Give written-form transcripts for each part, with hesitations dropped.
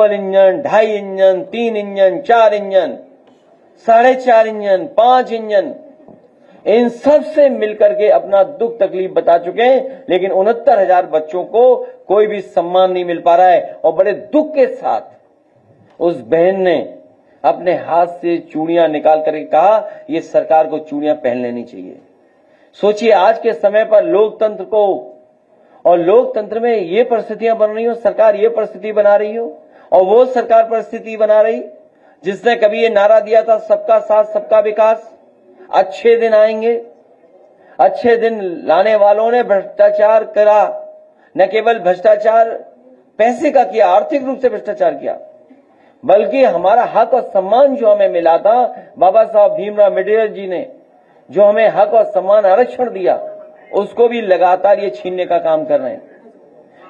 Double engine, 2.5 engine, 3 engine, 4 engine, 4.5 engine, 5 engine, इन सब से मिलकर के अपना दुख तकलीफ बता चुके हैं, लेकिन 69,000 बच्चों को कोई भी सम्मान नहीं मिल पा रहा है। और बड़े दुख के साथ उस बहन ने अपने हाथ से चूड़ियां निकाल करके कहा, ये सरकार को चूड़ियां पहन लेनी चाहिए। सोचिए, आज के समय पर लोकतंत्र को, और लोकतंत्र में ये परिस्थितियां बन रही हो, सरकार ये परिस्थिति बना रही हो, और वो सरकार परिस्थिति बना रही जिसने कभी ये नारा दिया था, सबका साथ सबका विकास, अच्छे दिन आएंगे। अच्छे दिन लाने वालों ने भ्रष्टाचार करा, न केवल भ्रष्टाचार पैसे का किया, आर्थिक रूप से भ्रष्टाचार किया, बल्कि हमारा हक और सम्मान जो हमें मिला था, बाबा साहब भीमराव अम्बेडकर जी ने जो हमें हक और सम्मान आरक्षण दिया, उसको भी लगातार ये छीनने का काम कर रहे हैं।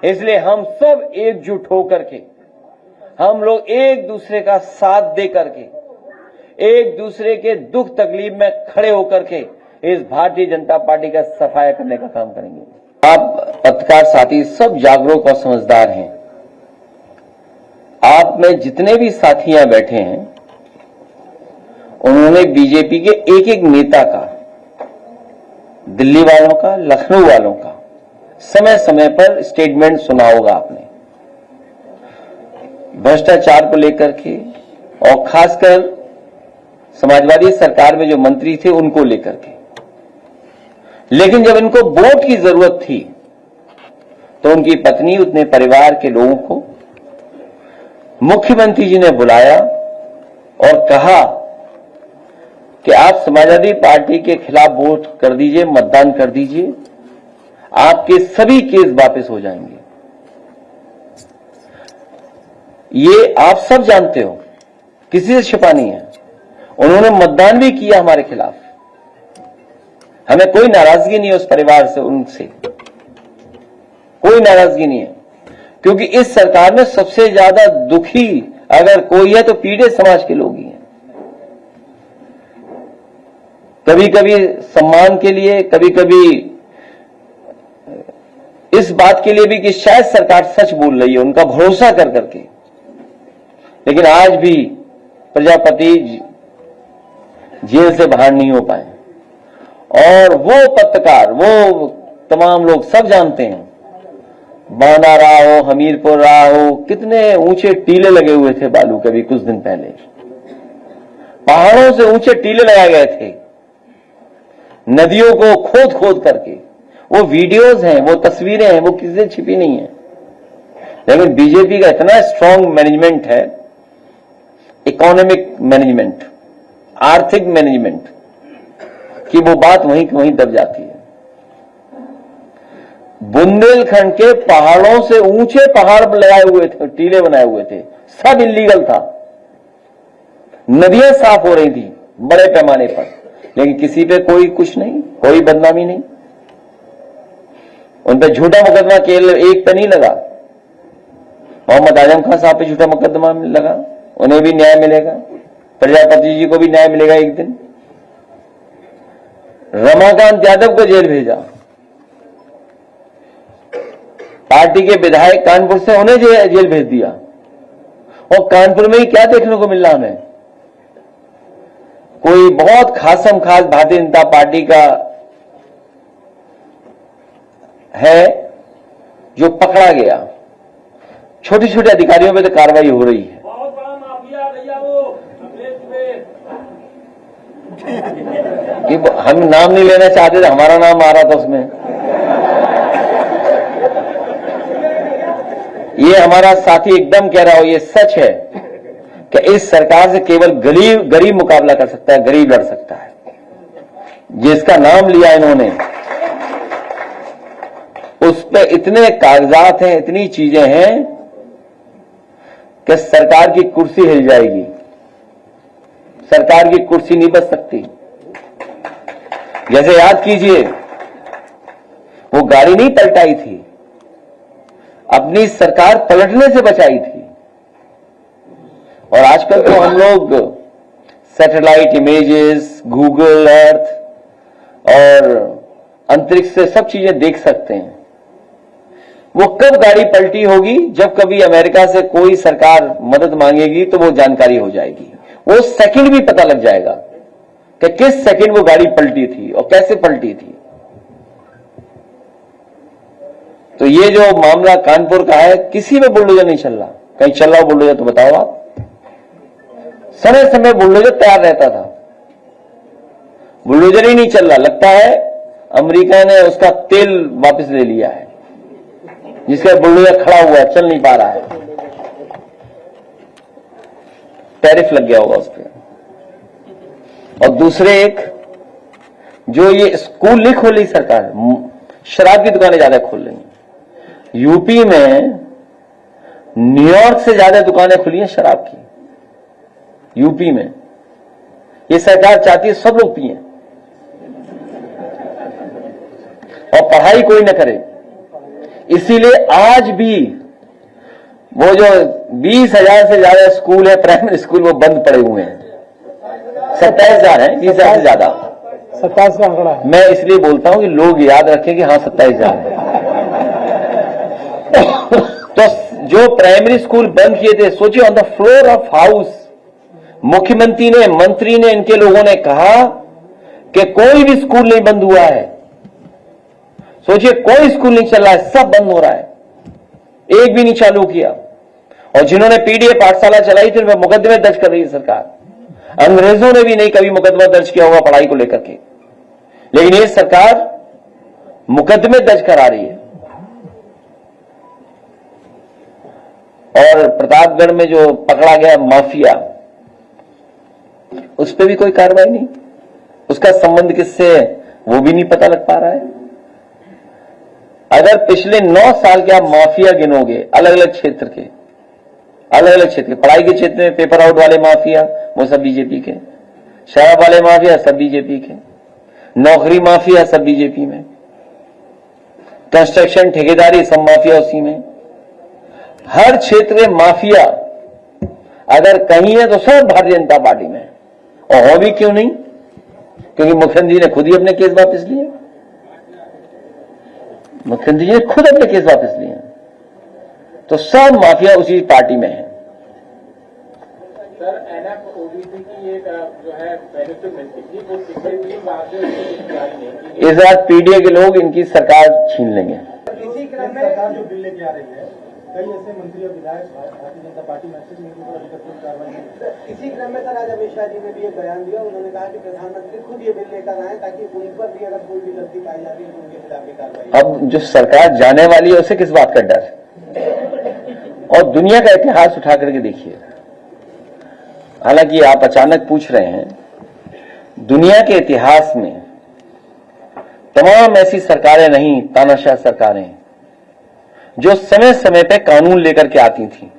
इसलिए हम सब एकजुट होकर के, हम लोग एक दूसरे का साथ दे करके, एक दूसरे के दुख तकलीफ में खड़े होकर के इस भारतीय जनता पार्टी का सफाया करने का काम करेंगे। आप पत्रकार साथी सब जागरूक और समझदार हैं। आप में जितने भी साथियां बैठे हैं, उन्होंने बीजेपी के एक एक नेता का, दिल्ली वालों का, लखनऊ वालों का समय समय पर स्टेटमेंट सुना होगा आपने, भ्रष्टाचार को लेकर के, और खासकर समाजवादी सरकार में जो मंत्री थे उनको लेकर के। लेकिन जब इनको वोट की जरूरत थी तो उनकी पत्नी, उतने परिवार के लोगों को मुख्यमंत्री जी ने बुलाया और कहा कि आप समाजवादी पार्टी के खिलाफ वोट कर दीजिए, मतदान कर दीजिए, आपके सभी केस वापस हो जाएंगे। ये आप सब जानते हो, किसी से छिपा नहीं है। उन्होंने मतदान भी किया हमारे खिलाफ। हमें कोई नाराजगी नहीं है उस परिवार से, उनसे कोई नाराजगी नहीं है, क्योंकि इस सरकार में सबसे ज्यादा दुखी अगर कोई है तो पीड़ित समाज के लोग ही हैं। कभी कभी सम्मान के लिए, कभी कभी इस बात के लिए भी कि शायद सरकार सच बोल रही है, उनका भरोसा कर करके। लेकिन आज भी प्रजापति जेल से बाहर नहीं हो पाए, और वो पत्रकार, वो तमाम लोग सब जानते हैं, बांदा रहा हो, हमीरपुर रहा हो, कितने ऊंचे टीले लगे हुए थे बालू के, भी कुछ दिन पहले पहाड़ों से ऊंचे टीले लगाए गए थे, नदियों को खोद खोद करके। वो वीडियोस हैं, वो तस्वीरें हैं, वो किसी से छिपी नहीं है। लेकिन बीजेपी का इतना स्ट्रांग मैनेजमेंट है, इकोनॉमिक मैनेजमेंट, आर्थिक मैनेजमेंट, कि वो बात वहीं की वहीं दब जाती है। बुंदेलखंड के पहाड़ों से ऊंचे पहाड़ लगाए हुए थे, टीले बनाए हुए थे, सब इलीगल था। नदियां साफ हो रही थी बड़े पैमाने पर, लेकिन किसी पे कोई कुछ नहीं, कोई बदनामी नहीं। उन पर झूठा मुकदमा केवल एक पे नहीं लगा, मोहम्मद आजम खान साहब पे झूठा मुकदमा लगा, उन्हें भी न्याय मिलेगा, प्रजापति जी को भी न्याय मिलेगा एक दिन। रमाकांत यादव को जेल भेजा, पार्टी के विधायक कानपुर से, उन्हें जेल भेज दिया। और कानपुर में ही क्या देखने को मिल रहा हमें, कोई बहुत खासम खास भारतीय जनता पार्टी का है जो पकड़ा गया। छोटे छोटे अधिकारियों पे तो कार्रवाई हो रही है। बहुत बड़ा माफिया भैया वो कि हम नाम नहीं लेना चाहते थे, हमारा नाम आ रहा था उसमें। ये हमारा साथी एकदम कह रहा हो, ये सच है कि इस सरकार से केवल गरीब मुकाबला कर सकता है, गरीब लड़ सकता है। जिसका नाम लिया इन्होंने, उस पर इतने कागजात हैं, इतनी चीजें हैं कि सरकार की कुर्सी हिल जाएगी, सरकार की कुर्सी नहीं बच सकती। जैसे याद कीजिए, वो गाड़ी नहीं पलटाई थी, अपनी सरकार पलटने से बचाई थी। और आजकल तो हम लोग सैटेलाइट इमेजेस, गूगल अर्थ और अंतरिक्ष से सब चीजें देख सकते हैं। वो कब गाड़ी पलटी होगी, जब कभी अमेरिका से कोई सरकार मदद मांगेगी तो वो जानकारी हो जाएगी, वो सेकंड भी पता लग जाएगा कि किस सेकंड वो गाड़ी पलटी थी और कैसे पलटी थी। तो ये जो मामला कानपुर का है, किसी में बुलडोजर नहीं चल रहा। कहीं चल रहा हो बुलडोजर तो बताओ आप। समय समय बुलडोजर तैयार रहता था, बुलडोजर ही नहीं चल रहा। लगता है अमेरिका ने उसका तेल वापस ले लिया है, जिसका बुलडोजर खड़ा हुआ है, चल नहीं पा रहा है, टैरिफ लग गया होगा उस पर। और दूसरे एक जो ये स्कूल नहीं खोल रही सरकार, शराब की दुकानें ज्यादा खोल रही हैं। यूपी में न्यूयॉर्क से ज्यादा दुकानें खुली हैं शराब की यूपी में। ये सरकार चाहती है सब लोग पिए और पढ़ाई कोई न करे। इसीलिए आज भी वो जो 20,000 से ज्यादा स्कूल है, प्राइमरी स्कूल, वो बंद पड़े हुए हैं। 27,000 है, 20,000 से ज्यादा। 27 का आंकड़ा है। मैं इसलिए बोलता हूं कि लोग याद रखें कि हाँ 27,000 है। तो जो प्राइमरी स्कूल बंद किए थे, सोचिए on the floor of house मुख्यमंत्री ने, मंत्री ने, इनके लोगों ने कहा कि कोई भी स्कूल नहीं बंद हुआ है। सोचिए कोई स्कूल नहीं चल रहा है, सब बंद हो रहा है, एक भी नहीं चालू किया। और जिन्होंने पीडीए पाठशाला चलाई थी उनमें मुकदमे दर्ज कर रही है सरकार। अंग्रेजों ने भी नहीं कभी मुकदमा दर्ज किया होगा पढ़ाई को लेकर के, लेकिन ये सरकार मुकदमे दर्ज करा रही है। और प्रतापगढ़ में जो पकड़ा गया माफिया, उस पर भी कोई कार्रवाई नहीं, उसका संबंध किससे है वो भी नहीं पता लग पा रहा है। अगर पिछले 9 साल के आप माफिया गिनोगे, अलग अलग क्षेत्र के, पढ़ाई के क्षेत्र में पेपर आउट वाले माफिया वो सब बीजेपी के, शराब वाले माफिया सब बीजेपी के, नौकरी माफिया सब बीजेपी में, कंस्ट्रक्शन ठेकेदारी सब माफिया उसी में। हर क्षेत्र में माफिया अगर कहीं है तो सब भारतीय जनता पार्टी में। और हो भी क्यों नहीं, क्योंकि मुख्यमंत्री ने खुद ही अपने केस वापस लिए, मुख्यमंत्री जी ने खुद अपने केस वापस लिए, तो सब माफिया उसी पार्टी में है। सर एनएफ ओबीसी की एक जो है बेनिफिट मिलती थी, वो पिछले 3 बार से उसकी जारी नहीं की। इस बार पीडीए के लोग इनकी सरकार छीन लेंगे। इसी क्रम में सरकार जो बिल लेके आ रही है, कई ऐसे मंत्री और विधायक भारतीय जनता पार्टी में अभी तक कोई कार्रवाई नहीं। इसी क्रम में सर आज अमित शाह जी ने भी एक बयान दिया, उन्होंने कहा कि प्रधानमंत्री खुद ये बिल लेकर आए ताकि उन पर भी अगर कोई भी गलती पाई जाती है तो उनके खिलाफ भी कार्रवाई। अब जो सरकार जाने वाली है उसे किस बात का डर, और दुनिया का इतिहास उठा करके देखिए। हालांकि आप अचानक पूछ रहे हैं, दुनिया के इतिहास में तमाम ऐसी सरकारें नहीं, तानाशाह सरकारें जो समय समय पे कानून लेकर के आती थी,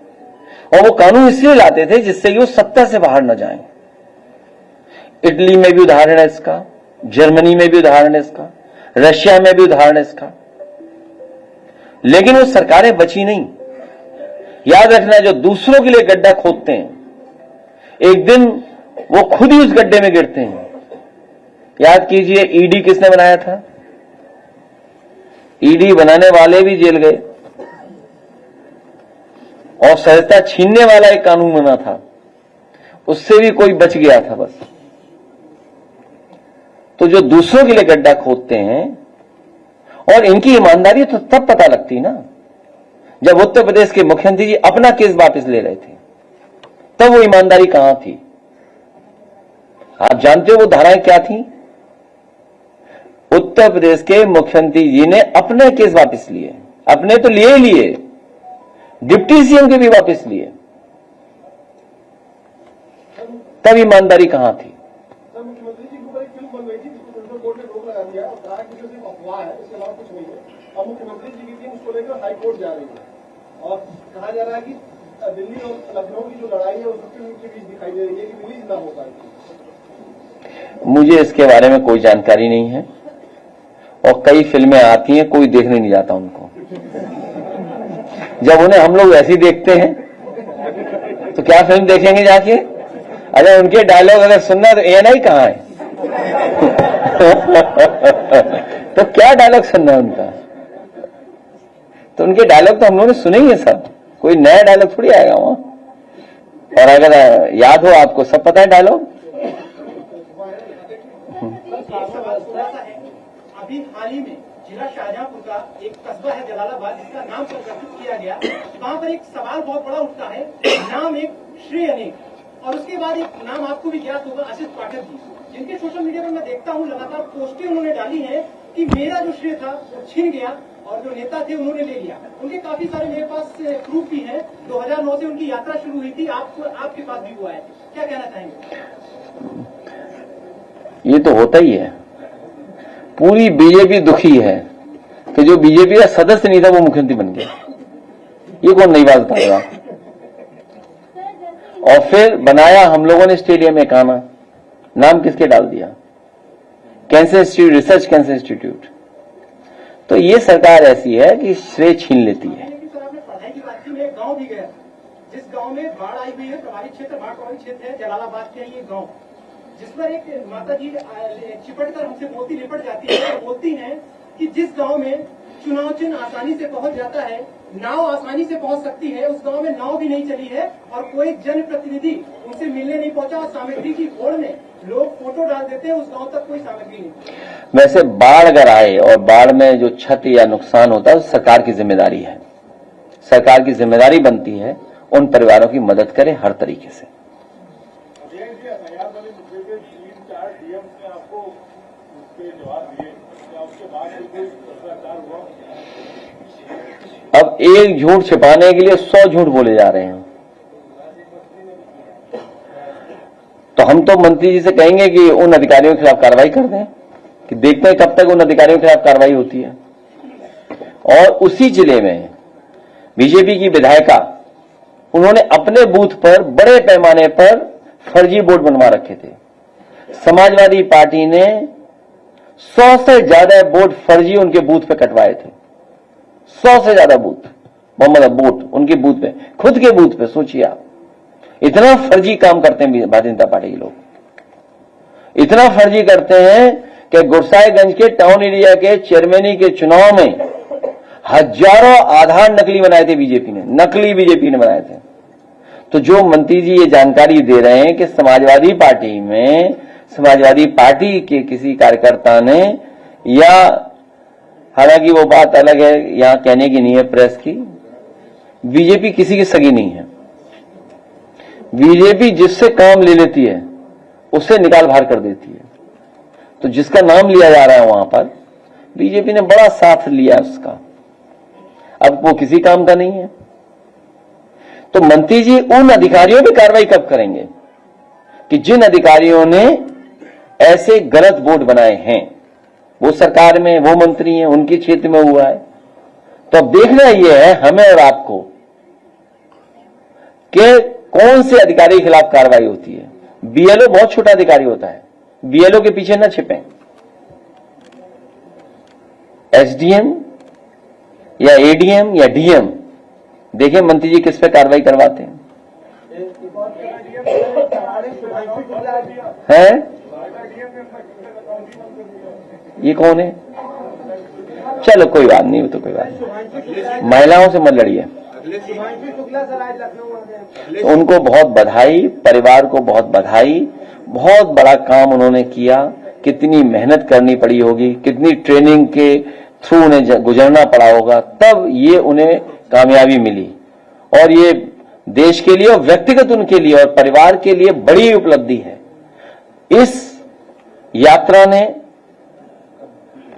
और वो कानून इसलिए लाते थे जिससे कि वो सत्ता से बाहर न जाएं। इटली में भी उदाहरण है इसका, जर्मनी में भी उदाहरण है इसका, रशिया में भी उदाहरण है इसका, लेकिन वो सरकारें बची नहीं। याद रखना, जो दूसरों के लिए गड्ढा खोदते हैं एक दिन वो खुद ही उस गड्ढे में गिरते हैं। याद कीजिए ईडी किसने बनाया था, ईडी बनाने वाले भी जेल गए, और सहायता छीनने वाला एक कानून बना था, उससे भी कोई बच गया था बस। तो जो दूसरों के लिए गड्ढा खोदते हैं, और इनकी ईमानदारी तो तब पता लगती ना जब उत्तर प्रदेश के मुख्यमंत्री जी अपना केस वापस ले रहे थे, तब वो ईमानदारी कहां थी। आप जानते हो वो धाराएं क्या थी? उत्तर प्रदेश के मुख्यमंत्री जी ने अपने केस वापस लिए, अपने तो लिए लिए, डिप्टी सीएम के भी वापस लिए, तब ईमानदारी कहां थी? मुख्यमंत्री जी के ऊपर एक फिल्म बन गई थी जिसको सेंट्रल कोर्ट ने रोक लगा दिया और कहा कि जो सिर्फ अफवाह है, इसके अलावा कुछ नहीं है। अब मुख्यमंत्री जी की टीम उसको लेकर हाई कोर्ट जा रही है और कहा जा रहा है कि दिल्ली और लखनऊ की जो लड़ाई है वो सुप्रीम कोर्ट के बीच दिखाई दे रही है कि रिलीज ना हो पाएगी। मुझे इसके बारे में कोई जानकारी नहीं है, और कई फिल्में आती हैं, कोई देखने नहीं जाता उनको। जब उन्हें हम लोग ऐसे ही देखते हैं तो क्या फिल्म देखेंगे जाके? अगर उनके डायलॉग अगर सुनना है तो एएनआई कहां है? तो क्या डायलॉग सुनना है उनका? तो उनके डायलॉग तो हम लोगों ने सुने ही है सब, कोई नया डायलॉग थोड़ी आएगा वहां। और अगर याद हो आपको, सब पता है डायलॉग। अभी हाल ही में जिला शाहजहांपुर का एक कस्बा है जलालाबाद, जिसका नाम परिवर्तित किया गया। वहाँ पर एक सवाल बहुत बड़ा उठता है, नाम एक श्री अनेक, और उसके बाद एक नाम आपको भी ज्ञात होगा, आशीष पाठक जी, जिनके सोशल मीडिया पर मैं देखता हूँ लगातार पोस्टें उन्होंने डाली है कि मेरा जो श्रेय था वो छिन गया और जो नेता थे उन्होंने ले लिया। उनके काफी सारे मेरे पास प्रूफ भी है। 2009 से उनकी यात्रा शुरू हुई थी, आपके पास भी हुआ है, क्या कहना चाहेंगे? ये तो होता ही है, पूरी बीजेपी दुखी है कि जो बीजेपी का सदस्य नहीं था वो मुख्यमंत्री बन गया। ये कौन नई बात बताएगा? और फिर बनाया हम लोगों ने स्टेडियम में काना, नाम किसके डाल दिया? Cancer institute, research cancer institute. तो ये सरकार ऐसी है कि श्रेय छीन लेती है। सर आपने पढ़ाई की बात की, मैं एक गाँव भी गया, जिस गाँव में बाढ़ आई हुई है, प्रभावित क्षेत्र बाढ़ प्रभावित क्षेत्र है, जलालाबाद के ये गाँव, जिस पर एक माता जी चिपट कर हमसे मोती लिपट जाती है, बोलती हैं कि जिस गांव में चुनाव चिन्ह आसानी से पहुंच जाता है, नाव आसानी से पहुंच सकती है, उस गांव में नाव भी नहीं चली है और कोई जनप्रतिनिधि उनसे मिलने नहीं पहुंचा और सामग्री की होड़ में लोग फोटो डाल देते हैं, उस गांव तक कोई सामग्री नहीं। वैसे बाढ़ अगर आए और बाढ़ में जो क्षति या नुकसान होता है सरकार की जिम्मेदारी है। सरकार की जिम्मेदारी बनती है उन परिवारों की मदद करे हर तरीके से। अब एक झूठ छिपाने के लिए 100 झूठ बोले जा रहे हैं। तो हम तो मंत्री जी से कहेंगे कि उन अधिकारियों के खिलाफ कार्रवाई कर दें, कि देखते हैं कब तक उन अधिकारियों के खिलाफ कार्रवाई होती है। और उसी जिले में बीजेपी की विधायिका, उन्होंने अपने बूथ पर बड़े पैमाने पर फर्जी बोर्ड बनवा रखे थे। समाजवादी पार्टी ने 100 से ज्यादा बोर्ड फर्जी उनके बूथ पे कटवाए थे। 100 से ज्यादा बूथ, मोहम्मद वोट उनके बूथ पे, खुद के बूथ पे। सोचिए आप, इतना फर्जी काम करते हैं भारतीय जनता पार्टी के लोग, इतना फर्जी करते हैं कि गुरसाईगंज के टाउन एरिया के चेयरमैनी के चुनाव में हजारों आधार नकली बनाए थे बीजेपी ने, नकली बीजेपी ने बनाए थे। तो जो मंत्री जी ये जानकारी दे रहे हैं कि समाजवादी पार्टी में, समाजवादी पार्टी के किसी कार्यकर्ता ने, या हालांकि वो बात अलग है, यहां कहने की नहीं है प्रेस की, बीजेपी किसी की सगी नहीं है। बीजेपी जिससे काम ले लेती है उससे निकाल बाहर कर देती है। तो जिसका नाम लिया जा रहा है वहां पर बीजेपी ने बड़ा साथ लिया उसका, अब वो किसी काम का नहीं है। तो मंत्री जी उन अधिकारियों पर कार्रवाई कब करेंगे कि जिन अधिकारियों ने ऐसे गलत बोर्ड बनाए हैं? वो सरकार में, वो मंत्री हैं, उनके क्षेत्र में हुआ है। तो अब देखना यह है हमें और आपको कि कौन से अधिकारी के खिलाफ कार्रवाई होती है। बीएलओ बहुत छोटा अधिकारी होता है, बीएलओ के पीछे न छिपें। एसडीएम या एडीएम या डीएम, देखिए मंत्री जी किस पे कार्रवाई करवाते हैं। ये कौन है? चलो कोई बात नहीं, तो कोई बात नहीं, महिलाओं से मत लड़िए। उनको बहुत बधाई, परिवार को बहुत बधाई, बहुत बड़ा काम उन्होंने किया। कितनी मेहनत करनी पड़ी होगी, कितनी ट्रेनिंग के थ्रू उन्हें गुजरना पड़ा होगा, तब ये उन्हें कामयाबी मिली। और ये देश के लिए और व्यक्तिगत उनके लिए और परिवार के लिए बड़ी उपलब्धि है। इस यात्रा ने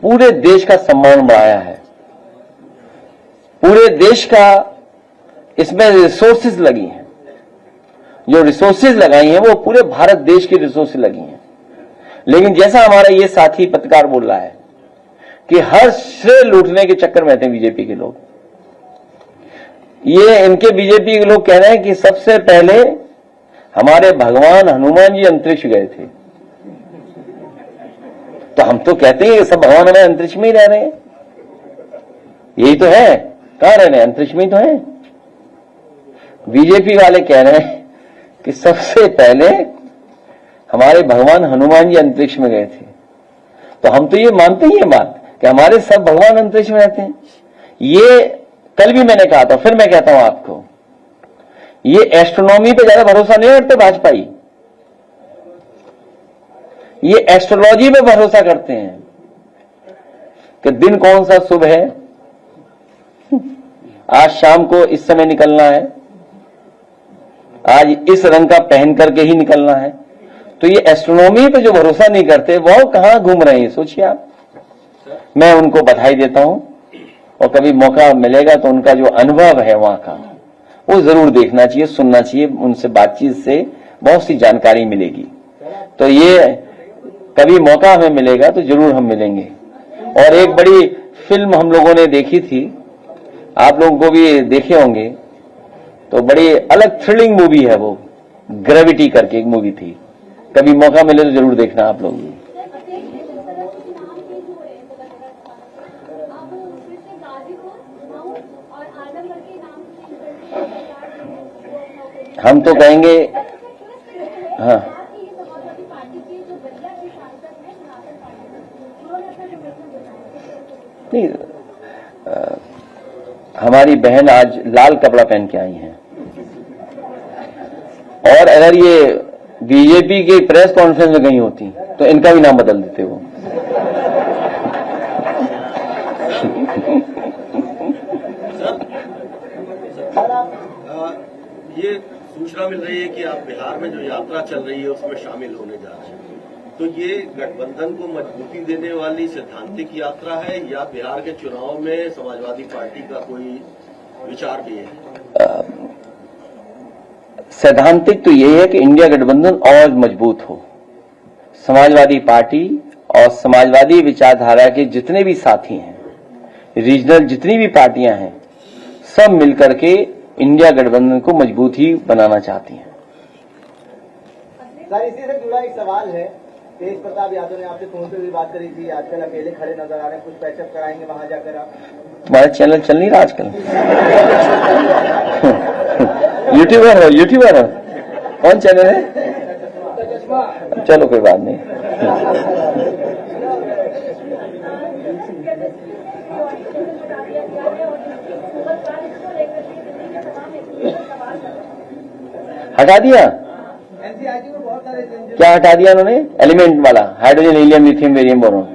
पूरे देश का सम्मान बढ़ाया है, पूरे देश का इसमें रिसोर्सेज लगी हैं। जो रिसोर्सेज लगाई हैं वो पूरे भारत देश की रिसोर्सेज लगी हैं। लेकिन जैसा हमारा ये साथी पत्रकार बोल रहा है कि हर श्रेय लूटने के चक्कर में थे बीजेपी के लोग। ये इनके बीजेपी के लोग कह रहे हैं कि सबसे पहले हमारे भगवान हनुमान जी अंतरिक्ष गए थे। तो हम तो कहते हैं कि सब भगवान हमारे अंतरिक्ष में ही रह रहे हैं, यही तो है, कहां रह रहे हैं? अंतरिक्ष में ही तो है। बीजेपी वाले कह रहे हैं कि सबसे पहले हमारे भगवान हनुमान जी अंतरिक्ष में गए थे। तो हम तो ये मानते ही है बात कि हमारे सब भगवान अंतरिक्ष में रहते हैं। ये कल भी मैंने कहा था, फिर मैं कहता हूं आपको, ये एस्ट्रोनॉमी पे ज्यादा भरोसा नहीं रखते भाजपाई, ये एस्ट्रोलॉजी पे भरोसा करते हैं कि दिन कौन सा शुभ है, आज शाम को इस समय निकलना है, आज इस रंग का पहन करके ही निकलना है। तो ये एस्ट्रोनॉमी पे जो भरोसा नहीं करते वो कहां घूम रहे हैं, सोचिए आप। मैं उनको बधाई देता हूं और कभी मौका मिलेगा तो उनका जो अनुभव है वहां का वो जरूर देखना चाहिए, सुनना चाहिए, उनसे बातचीत से बहुत सी जानकारी मिलेगी। तो ये कभी मौका हमें मिलेगा तो जरूर हम मिलेंगे। और एक बड़ी फिल्म हम लोगों ने देखी थी, आप लोगों को भी देखे होंगे, तो बड़ी अलग थ्रिलिंग मूवी है वो, ग्रेविटी करके एक मूवी थी, कभी मौका मिले तो जरूर देखना आप लोग भी। हम तो कहेंगे, हाँ, नहीं, हमारी बहन आज लाल कपड़ा पहन के आई हैं, और अगर ये बीजेपी के प्रेस कॉन्फ्रेंस में गई होती तो इनका भी नाम बदल देते वो। ये सूचना मिल रही है कि आप बिहार में जो यात्रा चल रही है उसमें शामिल होने जा रहे हैं, तो ये गठबंधन को मजबूती देने वाली सैद्धांतिक यात्रा है या बिहार के चुनाव में समाजवादी पार्टी का कोई विचार भी है? सैद्धांतिक तो यही है कि इंडिया गठबंधन और मजबूत हो, समाजवादी पार्टी और समाजवादी विचारधारा के जितने भी साथी हैं, रीजनल जितनी भी पार्टियां हैं, सब मिलकर के इंडिया गठबंधन को मजबूत ही बनाना चाहती हैं। सर, इसी से जुड़ा एक सवाल है, तेज प्रताप यादव ने आपसे फोन पे भी बात करी थी, आजकल अकेले खड़े नजर आ रहे हैं, कुछ पैचअप कराएंगे वहां जाकर आप? तुम्हारा चैनल चल नहीं रहा आजकल? यूट्यूबर हो? कौन चैनल है? चलो कोई बात नहीं। हटा दिया? एनसीआरटी में बहुत सारे क्या हटा दिया उन्होंने? एलिमेंट वाला, hydrogen, helium, lithium, barium, boron.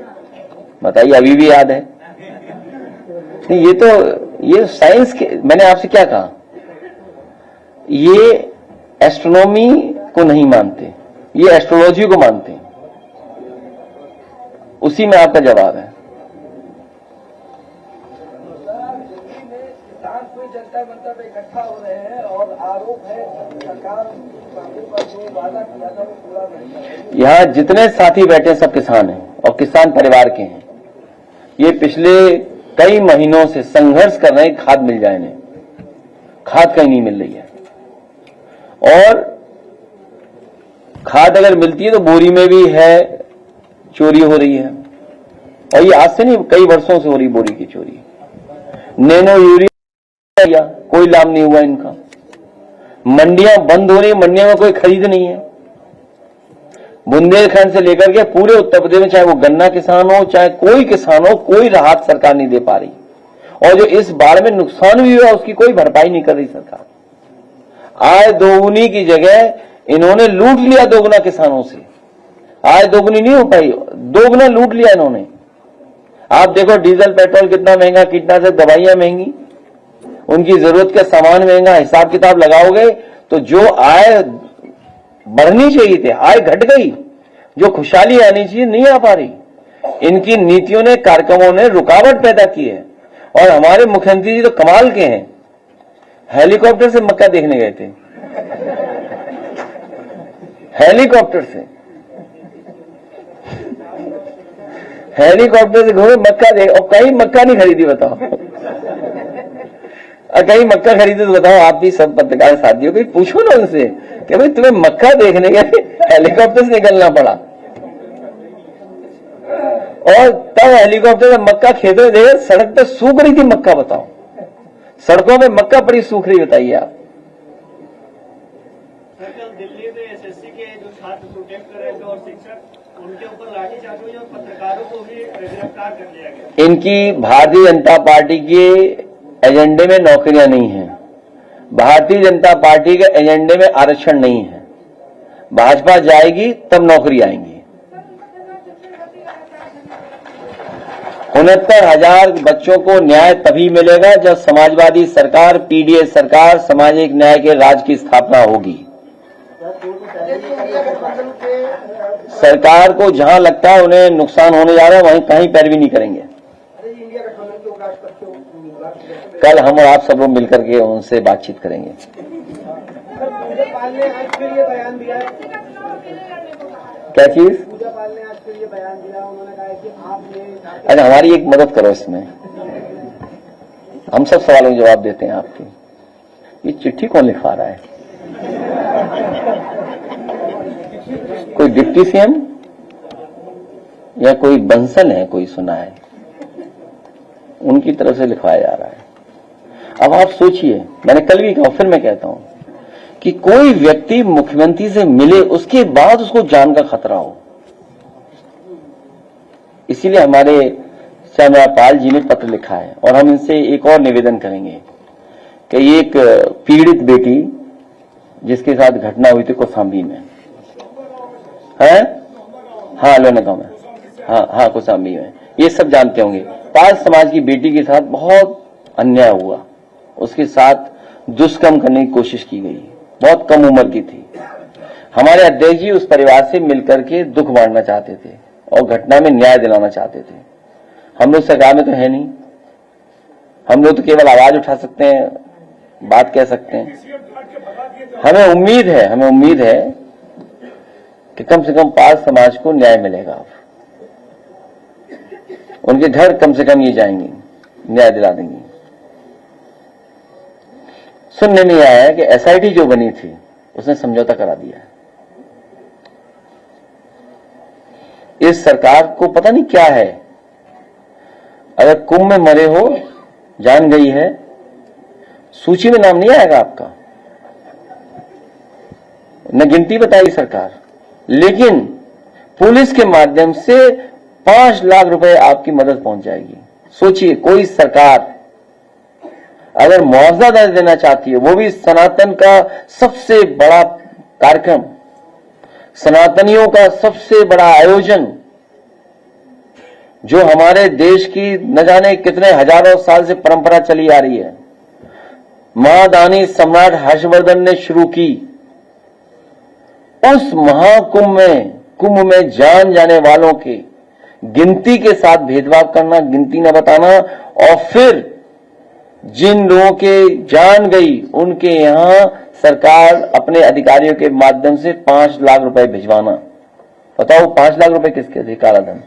बताइए, अभी भी याद है? नहीं, ये साइंस के, मैंने आपसे क्या कहा, ये एस्ट्रोनॉमी को नहीं मानते, ये एस्ट्रोलॉजी को मानते हैं। उसी में आपका जवाब है। किसान कोई जनता मंता पे इकट्ठा हो रहे हैं और आरोप है सरकार पर जो वादा किया था वो पूरा नहीं। यहाँ जितने साथी बैठे सब किसान हैं और किसान परिवार के हैं। ये पिछले कई महीनों से संघर्ष कर रहे हैं, खाद मिल जाए इन्हें, खाद कहीं नहीं मिल रही है, और खाद अगर मिलती है तो बोरी में भी है, चोरी हो रही है। और ये आज से नहीं, कई वर्षों से हो रही बोरी की चोरी। नैनो यूरिया कोई लाभ नहीं हुआ इनका। मंडियां बंद हो रही, मंडियों में कोई खरीद नहीं है। बुंदेलखंड से लेकर के पूरे उत्तर प्रदेश में, चाहे वो गन्ना किसान हो चाहे कोई किसान हो, कोई राहत सरकार नहीं दे पा रही। और जो इस बाढ़ में नुकसान भी हुआ उसकी कोई भरपाई नहीं कर रही सरकार। आय दोगुनी की जगह इन्होंने लूट लिया दोगुना किसानों से। आय दोगुनी नहीं हो पाई, दोगुना लूट लिया इन्होंने। आप देखो डीजल पेट्रोल कितना महंगा, कीटनाशक दवाइयां महंगी, उनकी जरूरत का सामान महंगा। हिसाब किताब लगाओगे तो जो आय बढ़नी चाहिए थी, आय घट गई। जो खुशहाली आनी चाहिए नहीं आ पा रही। इनकी नीतियों ने, कार्यक्रमों ने रुकावट पैदा की है। और हमारे मुख्यमंत्री जी तो कमाल के हैं, हेलीकॉप्टर से मक्का देखने गए थे, हेलीकॉप्टर से घूमे, मक्का देख, और कहीं मक्का नहीं खरीदी बताओ। और कहीं मक्का खरीदे तो बताओ, आप भी सब पत्रकार साथियों को पूछो ना उनसे कि भाई तुम्हें मक्का देखने गए, हेलीकॉप्टर से निकलना पड़ा, और तब हेलीकॉप्टर से मक्का खेतों में देखे, सड़क पे सूख रही थी मक्का। बताओ, सड़कों में मक्का पड़ी सूख रही, बताइए आप। दिल्ली में एसएससी के जो छात्र प्रोटेस्ट कर रहे थे और शिक्षक, उनके ऊपर लाठीचार्ज हुई और पत्रकारों को भी गिरफ्तार कर लिया गया। इनकी भारतीय जनता पार्टी के एजेंडे में नौकरियां नहीं हैं। भारतीय जनता पार्टी के एजेंडे में आरक्षण नहीं है। भाजपा जाएगी तब नौकरी आएंगी। 69,000 बच्चों को न्याय तभी मिलेगा जब समाजवादी सरकार, पीडीए सरकार, सामाजिक न्याय के राज की स्थापना होगी। सरकार को जहां लगता है उन्हें नुकसान होने जा रहा है वहीं कहीं पैरवी नहीं करेंगे। कल हम और आप सब लोग मिलकर के उनसे बातचीत करेंगे। पूजा पाल ने आज फिर ये बयान दिया है। क्या चीज? पूजा पाल ने आज फिर ये बयान दिया, उन्होंने कहा कि आपने। अरे हमारी एक मदद करो इसमें, हम सब सवालों के जवाब देते हैं आपके। ये चिट्ठी कौन लिखवा रहा है? कोई डिप्टी सीएम या कोई बंसल है, कोई सुना है, उनकी तरफ से लिखवाया जा रहा है। अब आप सोचिए, मैंने कल भी कहा, फिर मैं कहता हूं कि कोई व्यक्ति मुख्यमंत्री से मिले उसके बाद उसको जान का खतरा हो। इसीलिए हमारे श्यामपाल जी ने पत्र लिखा है और हम इनसे एक और निवेदन करेंगे कि एक पीड़ित बेटी जिसके साथ घटना हुई थी कौशाम्बी में है, हाँ लोना गांव में, हाँ कौशाम्बी में, ये सब जानते होंगे। पाल समाज की बेटी के साथ बहुत अन्याय हुआ, उसके साथ दुष्कर्म करने की कोशिश की गई, बहुत कम उम्र की थी। हमारे अध्यक्ष जी उस परिवार से मिलकर के दुख बांटना चाहते थे और घटना में न्याय दिलाना चाहते थे। हम लोग सरकार में तो है नहीं, हम लोग तो केवल आवाज उठा सकते हैं, बात कह सकते हैं। हमें उम्मीद है कि कम से कम पाल समाज को न्याय मिलेगा। उनके घर कम से कम ये जाएंगे, न्याय दिला देंगे। सुनने में आया है कि एसआईटी जो बनी थी उसने समझौता करा दिया है। इस सरकार को पता नहीं क्या है, अगर कुंभ में मरे हो, जान गई है, सूची में नाम नहीं आएगा आपका, न गिनती बताएगी सरकार, लेकिन पुलिस के माध्यम से 5 लाख रुपए आपकी मदद पहुंच जाएगी। सोचिए, कोई सरकार अगर मुआवजा दर देना चाहती है, वो भी सनातन का सबसे बड़ा कार्यक्रम, सनातनियों का सबसे बड़ा आयोजन, जो हमारे देश की न जाने कितने हजारों साल से परंपरा चली आ रही है, महादानी सम्राट हर्षवर्धन ने शुरू की। उस कुंभ में जान जाने वालों के गिनती के साथ भेदभाव करना, गिनती न बताना, और फिर जिन लोगों के जान गई उनके यहां सरकार अपने अधिकारियों के माध्यम से 5 लाख रुपए भिजवाना। बताओ 5 लाख रुपए किसके थे? काला धन।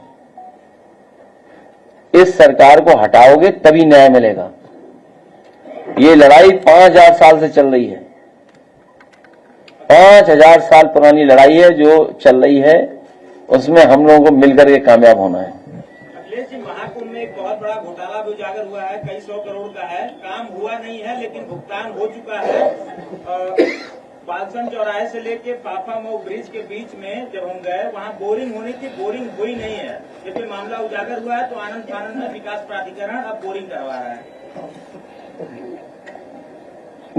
इस सरकार को हटाओगे तभी न्याय मिलेगा। ये लड़ाई 5000 साल से चल रही है, 5000 साल पुरानी लड़ाई है जो चल रही है, उसमें हम लोगों को मिलकर के कामयाब होना है। अखिलेश जी, महाकुंभ में एक बहुत बड़ा घोटाला भी उजागर हुआ है, कई 100 करोड़ का है, काम हुआ नहीं है लेकिन भुगतान हो चुका है। बालसन चौराहे से लेके फाफा मऊ ब्रिज के बीच में जब हम गए, वहाँ बोरिंग होने की बोरिंग हुई नहीं है। जब ये मामला उजागर हुआ है तो आनंद फानंद में विकास प्राधिकरण अब बोरिंग करवा रहा है।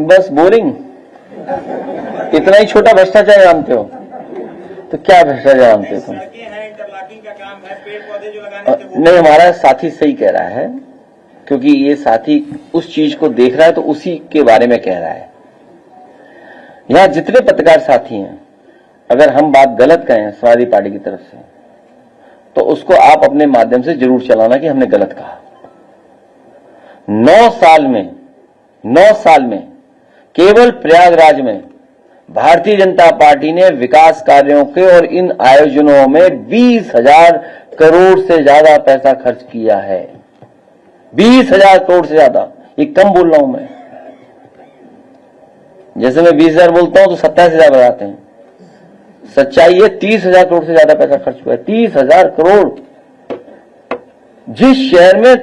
बस बोरिंग, इतना ही छोटा भ्रष्टाचार जानते हो तो क्या भ्रष्टाचार जानते हो तुम? सड़कें हैं, इंटरलॉकिंग का काम है, पेड़ पौधे जो लगाने थे नहीं, हमारा साथी सही कह रहा है, क्योंकि ये साथी उस चीज को देख रहा है तो उसी के बारे में कह रहा है। यहां जितने पत्रकार साथी हैं, अगर हम बात गलत कहें समाजवादी पार्टी की तरफ से, तो उसको आप अपने माध्यम से जरूर चलाना कि हमने गलत कहा। 9 साल में केवल प्रयागराज में भारतीय जनता पार्टी ने विकास कार्यों के और इन आयोजनों में 20,000 करोड़ से ज्यादा पैसा खर्च किया है। 20,000 करोड़ से ज्यादा। ये कम बोल रहा हूं मैं, जैसे मैं 20,000 बोलता हूं तो 27,000 बताते हैं। सच्चाई है 30,000 करोड़ से ज्यादा पैसा खर्च हुआ है। 30,000 करोड़। जिस शहर में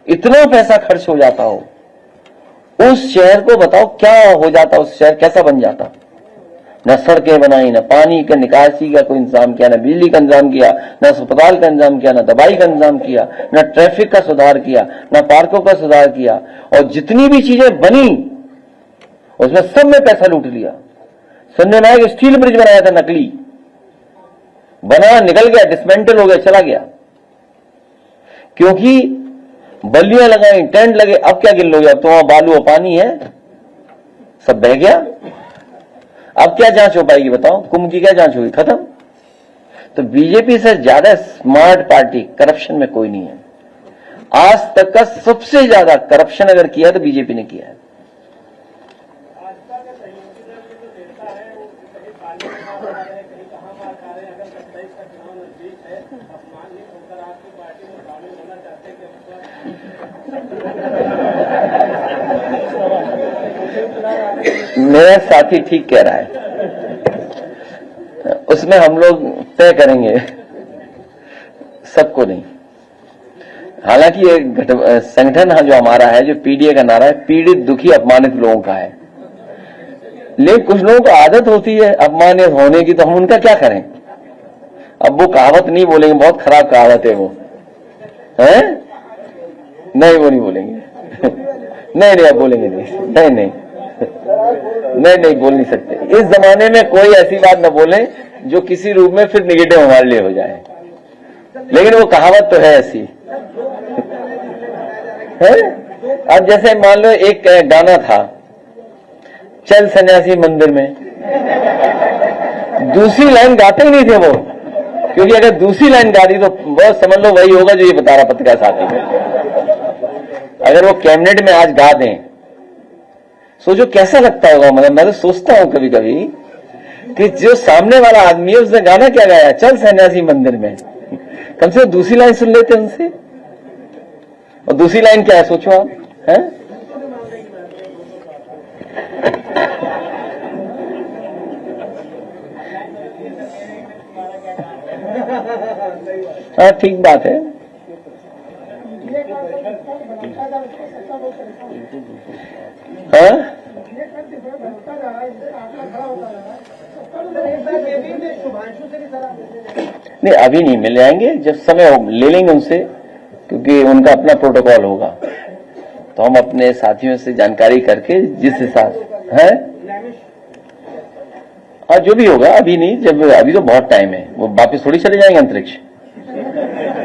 इतना पैसा खर्च हो जाता हो, उस शहर को बताओ क्या हो जाता, उस शहर कैसा बन जाता। न सड़कें बनाई, न पानी का निकासी का कोई इंतजाम किया, न बिजली का इंतजाम किया, न अस्पताल का इंतजाम किया, न दवाई का इंतजाम किया, न ट्रैफिक का सुधार किया, न पार्कों का सुधार किया। और जितनी भी चीजें बनी उसमें सब में पैसा लूट लिया। संजय नायक स्टील ब्रिज बनाया था नकली, बना, निकल गया, डिसमेंटल हो गया, चला गया, क्योंकि बल्लियां लगाई, टेंट लगे। अब क्या गिन लोगे? अब तो वहां बालू और पानी है, सब बह गया। अब क्या जांच हो पाएगी बताओ? कुंभ की क्या जांच होगी? खत्म। तो बीजेपी से ज्यादा स्मार्ट पार्टी करप्शन में कोई नहीं है। आज तक का सबसे ज्यादा करप्शन अगर किया तो बीजेपी ने किया है। मेरा साथी ठीक कह रहा है, उसमें हम लोग तय करेंगे, सबको नहीं। हालांकि ये संगठन जो हमारा है, जो पीडीए का नारा है, पीड़ित दुखी अपमानित लोगों का है। लेकिन कुछ लोगों को आदत होती है अपमानित होने की, तो हम उनका क्या करें? अब वो कहावत नहीं बोलेंगे, बहुत खराब कहावत है वो, है? नहीं, वो नहीं बोलेंगे। नहीं, आप बोलेंगे नहीं, नहीं, बोल नहीं सकते। इस जमाने में कोई ऐसी बात न बोले जो किसी रूप में फिर निगेटिव हमारे लिए हो जाए। लेकिन वो कहावत तो है ऐसी, है? अब जैसे मान लो एक गाना था, चल सन्यासी मंदिर में, दूसरी लाइन गाते ही नहीं थे वो, क्योंकि अगर दूसरी लाइन गा दी तो बहुत समझ लो वही होगा जो ये बता रहा पत्रकार साथी में। अगर वो कैबिनेट में आज गा दें, सोचो कैसा लगता होगा। मतलब मैं तो सोचता हूं कभी कभी कि जो सामने वाला आदमी है उसने गाना क्या गाया, चल सन्यासी मंदिर में, कम से कम दूसरी लाइन सुन लेते उनसे। और दूसरी लाइन क्या है सोचो आप, हैं? हाँ, ठीक बात है। हाँ? नहीं, अभी नहीं मिल जाएंगे, जब समय हो ले लेंगे उनसे, क्योंकि उनका अपना प्रोटोकॉल होगा। तो हम अपने साथियों से जानकारी करके जिस हिसाब है, हाँ जो भी होगा, अभी नहीं, जब अभी तो बहुत टाइम है, वो वापिस थोड़ी चले जाएंगे अंतरिक्ष।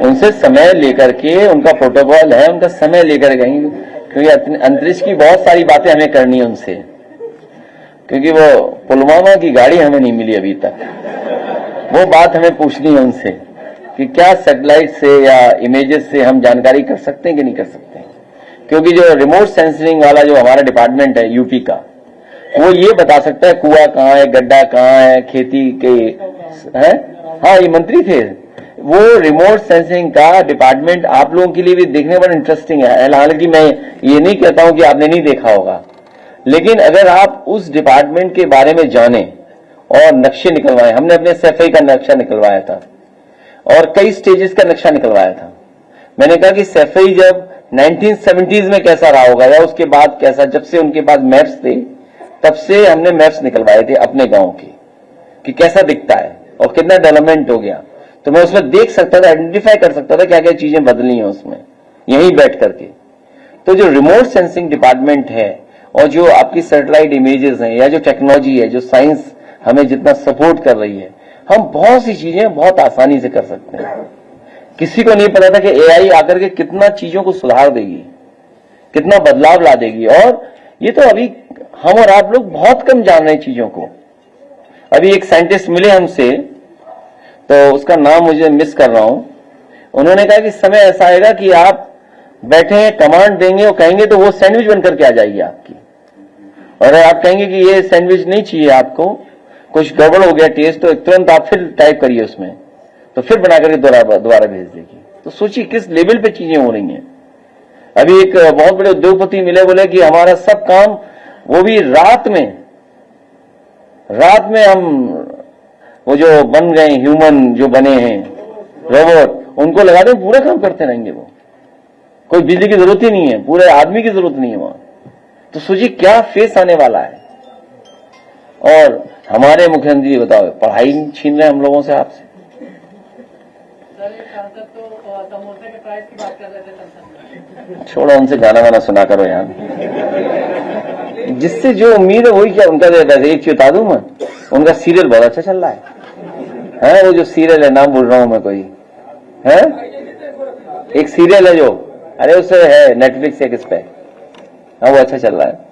उनसे समय लेकर के, उनका प्रोटोकॉल है, उनका समय लेकर गएंगे, क्योंकि अंतरिक्ष की बहुत सारी बातें हमें करनी है उनसे, क्योंकि वो पुलवामा की गाड़ी हमें नहीं मिली अभी तक। वो बात हमें पूछनी है उनसे कि क्या सैटेलाइट से या इमेजेस से हम जानकारी कर सकते हैं कि नहीं कर सकते हैं। क्योंकि जो रिमोट सेंसिंग वाला जो हमारा डिपार्टमेंट है यूपी का, वो ये बता सकता है कुआं कहाँ है, गड्ढा कहाँ है, खेती के है। हाँ, ये मंत्री थे। वो रिमोट सेंसिंग का डिपार्टमेंट आप लोगों के लिए भी देखने बड़ा इंटरेस्टिंग है। हालांकि मैं ये नहीं कहता हूं कि आपने नहीं देखा होगा, लेकिन अगर आप उस डिपार्टमेंट के बारे में जाने और नक्शे निकलवाए, हमने अपने सफाई का नक्शा निकलवाया था और कई स्टेजेस का नक्शा निकलवाया था। मैंने कहा कि सफाई जब 1970s में कैसा रहा होगा या उसके बाद कैसा, जब से उनके पास मैप्स थे तब से हमने मैप्स निकलवाए थे अपने गांव के कि कैसा दिखता है और कितना डेवलपमेंट हो गया। तो मैं उसमें देख सकता था, आइडेंटिफाई कर सकता था क्या क्या चीजें बदली हैं उसमें, यहीं बैठ करके। तो जो रिमोट सेंसिंग डिपार्टमेंट है और जो आपकी सैटेलाइट इमेजेस हैं या जो टेक्नोलॉजी है, जो साइंस हमें जितना सपोर्ट कर रही है, हम बहुत सी चीजें बहुत आसानी से कर सकते हैं। किसी को नहीं पता था कि एआई आकर के कितना चीजों को सुधार देगी, कितना बदलाव ला देगी। और ये तो अभी हम और आप लोग बहुत कम जान रहे हैं चीजों को। अभी एक साइंटिस्ट मिले हमसे, तो उसका नाम मुझे मिस कर रहा हूं। उन्होंने कहा कि समय ऐसा आएगा कि आप बैठे हैं, कमांड देंगे और कहेंगे तो वो सैंडविच बनकर के आ जाएगी आपकी। और आप कहेंगे कि ये सैंडविच नहीं चाहिए आपको, कुछ गड़बड़ हो गया टेस्ट, तो तुरंत आप फिर टाइप करिए उसमें, तो फिर बना करके दोबारा भेज देगी। तो सोचिए किस लेवल पे चीजें हो रही हैं। अभी एक बहुत बड़े उद्योगपति मिले, बोले कि हमारा सब काम, वो भी रात में हम वो जो बन गए ह्यूमन, जो बने हैं रोबोट, उनको लगा दें, पूरा काम करते रहेंगे। वो कोई बिजली की जरूरत ही नहीं है, पूरे आदमी की जरूरत नहीं है वहां। तो सोचिए क्या फेस आने वाला है। और हमारे मुख्यमंत्री जी बताओ, पढ़ाई छीन रहे हम लोगों से आपसे। सर एक सांसद तो समोसे के प्राइस की बात कर रहे थे संसद में। छोड़ो, उनसे गाना वाना सुना करो यार। जिससे जो उम्मीद है वही क्या उनका देता है। एक चेता दूं मैं, उनका सीरियल बहुत अच्छा चल रहा है। वो जो सीरियल है, नाम भूल रहा हूं मैं, कोई है एक सीरियल है जो, अरे उससे है नेटफ्लिक्स एक, इस पे, हाँ वो अच्छा चल रहा है।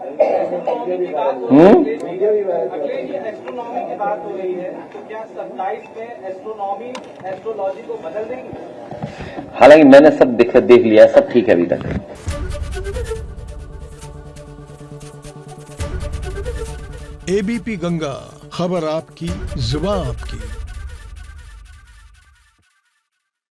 एस्ट्रोनॉमी की बात हो रही है, तो क्या 27 में एस्ट्रोनॉमी एस्ट्रोलॉजी को बदल देंगे? हालांकि मैंने सब देख लिया, सब ठीक है अभी तक। एबीपी गंगा, खबर आपकी, जुबान आपकी।